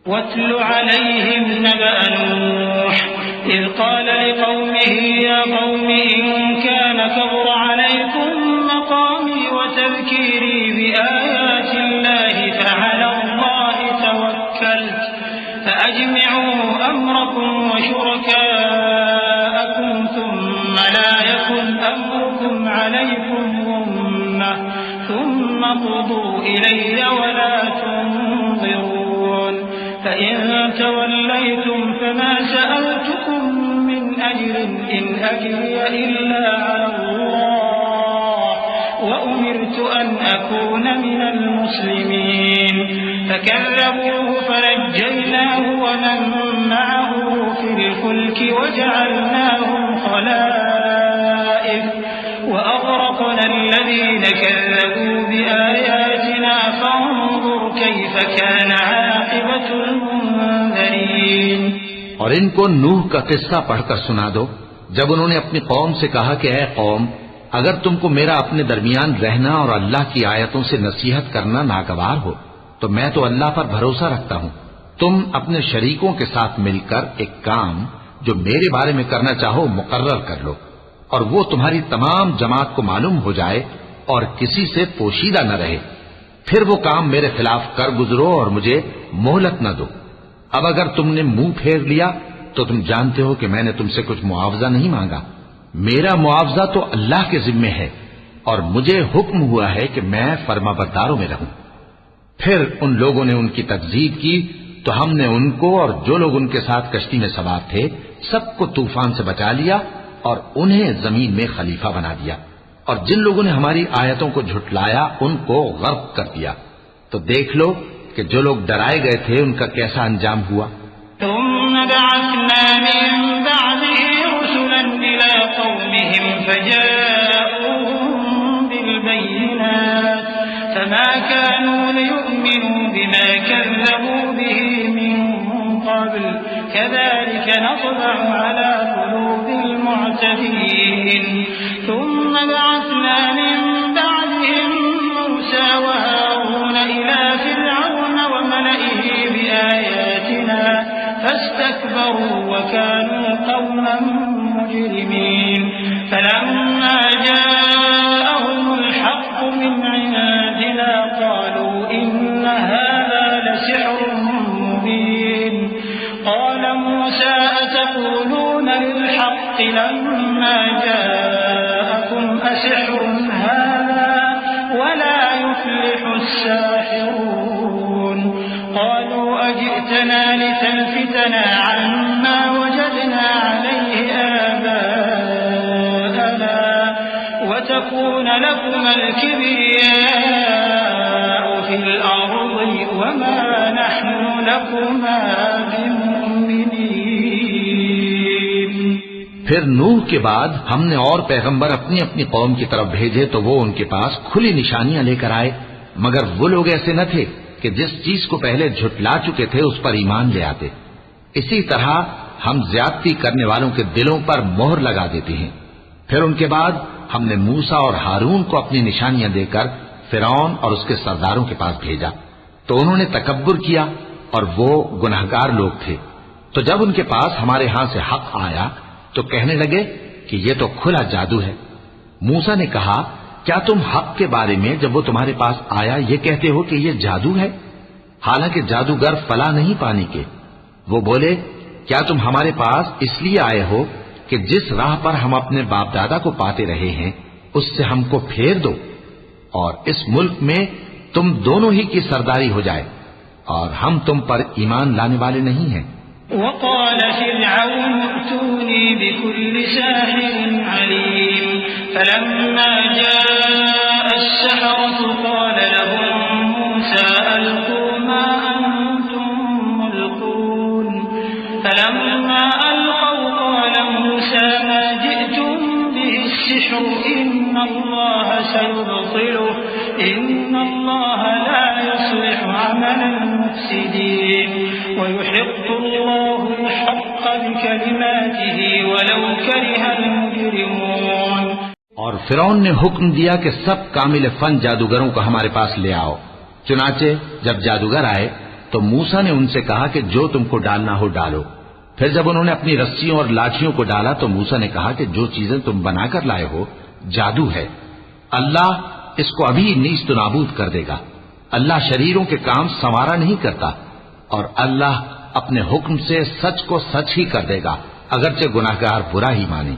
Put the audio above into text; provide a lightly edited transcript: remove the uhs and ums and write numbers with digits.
واتل عليهم نبأ نوح إذ قال لقومه يا قوم إن كان كبر عليكم مقامي وتذكيري بآيات الله فعلى الله توكلت فأجمعوا أمركم وشركاءكم ثم لا يكن أمركم عليكم غمة ثم قضوا إلي ولا تنظرون فإن توليتم فما سألتكم من أجر إن أجري إلا على الله وأمرت أن أكون من المسلمين فكذبوه فنجيناه ومن معه في الفلك وجعلناهم خلائف وأغرقنا الذين كذبوا بآياتنا فانظر كيف كان عاقبة المنذرين. اور ان کو نوح کا قصہ پڑھ کر سنا دو جب انہوں نے اپنی قوم سے کہا کہ اے قوم اگر تم کو میرا اپنے درمیان رہنا اور اللہ کی آیتوں سے نصیحت کرنا ناگوار ہو تو میں تو اللہ پر بھروسہ رکھتا ہوں. تم اپنے شریکوں کے ساتھ مل کر ایک کام جو میرے بارے میں کرنا چاہو مقرر کر لو اور وہ تمہاری تمام جماعت کو معلوم ہو جائے اور کسی سے پوشیدہ نہ رہے. پھر وہ کام میرے خلاف کر گزرو اور مجھے مہلت نہ دو. اب اگر تم نے منہ پھیر لیا تو تم جانتے ہو کہ میں نے تم سے کچھ معاوضہ نہیں مانگا. میرا معاوضہ تو اللہ کے ذمے ہے اور مجھے حکم ہوا ہے کہ میں فرما برداروں میں رہوں. پھر ان لوگوں نے ان کی تکذیب کی تو ہم نے ان کو اور جو لوگ ان کے ساتھ کشتی میں سوار تھے سب کو طوفان سے بچا لیا اور انہیں زمین میں خلیفہ بنا دیا. اور جن لوگوں نے ہماری آیتوں کو جھٹلایا ان کو غرق کر دیا. تو دیکھ لو کہ جو لوگ ڈرائے گئے تھے ان کا کیسا انجام ہوا. ثم بعثنا من بعده رسلا إلى قومهم فجاءوهم بالبينات فما كانوا ليؤمنوا بما كذبوا به من قبل كذلك نطبع على قلوب المعتدين. ثم بعثنا من بعدهم موسى وهارون إلى فرعون وملئه بآياتنا فاستكبروا وكانوا قوما مجرمين. فلما جاءهم الحق من عندنا قالوا إن هذا لسحر مبين. قال موسى أتقولون للحق لما جاءكم أسحر هذا ولا يفلح الساحرون. قالوا أجئتنا لتلفتنا عما وجدنا عليه آباءنا وتكون لكما الكبرياء في الأرض وما نحن لكما بمؤمنين. پھر نوح کے بعد ہم نے اور پیغمبر اپنی اپنی قوم کی طرف بھیجے تو وہ ان کے پاس کھلی نشانیاں لے کر آئے مگر وہ لوگ ایسے نہ تھے کہ جس چیز کو پہلے جھٹلا چکے تھے اس پر ایمان لے آتے. اسی طرح ہم زیادتی کرنے والوں کے دلوں پر مہر لگا دیتے ہیں. پھر ان کے بعد ہم نے موسیٰ اور ہارون کو اپنی نشانیاں دے کر فرعون اور اس کے سرداروں کے پاس بھیجا تو انہوں نے تکبر کیا اور وہ گناہگار لوگ تھے. تو جب ان کے پاس ہمارے ہاں سے حق آیا تو کہنے لگے کہ یہ تو کھلا جادو ہے. موسیٰ نے کہا کیا تم حق کے بارے میں جب وہ تمہارے پاس آیا یہ کہتے ہو کہ یہ جادو ہے حالانکہ جادوگر فلا نہیں پانی کے. وہ بولے کیا تم ہمارے پاس اس لیے آئے ہو کہ جس راہ پر ہم اپنے باپ دادا کو پاتے رہے ہیں اس سے ہم کو پھیر دو اور اس ملک میں تم دونوں ہی کی سرداری ہو جائے اور ہم تم پر ایمان لانے والے نہیں ہیں. وقال فرعون ائتوني بكل ساحر عليم. فلما جاء السحرة قال لهم موسى ألقوا ما أنتم ملقون. فلما ألقوا قال موسى ما جئتم به السحر إن الله سيبطله إن الله لا يصلح عمل المفسدين ويحق الله الحق بكلماته ولو كره المجرمون. اور فرعون نے حکم دیا کہ سب کامل فن جادوگروں کو ہمارے پاس لے آؤ. چنانچہ جب جادوگر آئے تو موسیٰ نے ان سے کہا کہ جو تم کو ڈالنا ہو ڈالو۔ پھر جب انہوں نے اپنی رسیوں اور لاٹھیوں کو ڈالا تو موسیٰ نے کہا کہ جو چیزیں تم بنا کر لائے ہو جادو ہے، اللہ اس کو ابھی نیست و نابود کر دے گا۔ اللہ شریروں کے کام سنوارا نہیں کرتا، اور اللہ اپنے حکم سے سچ کو سچ ہی کر دے گا، اگرچہ گناہگار برا ہی مانے۔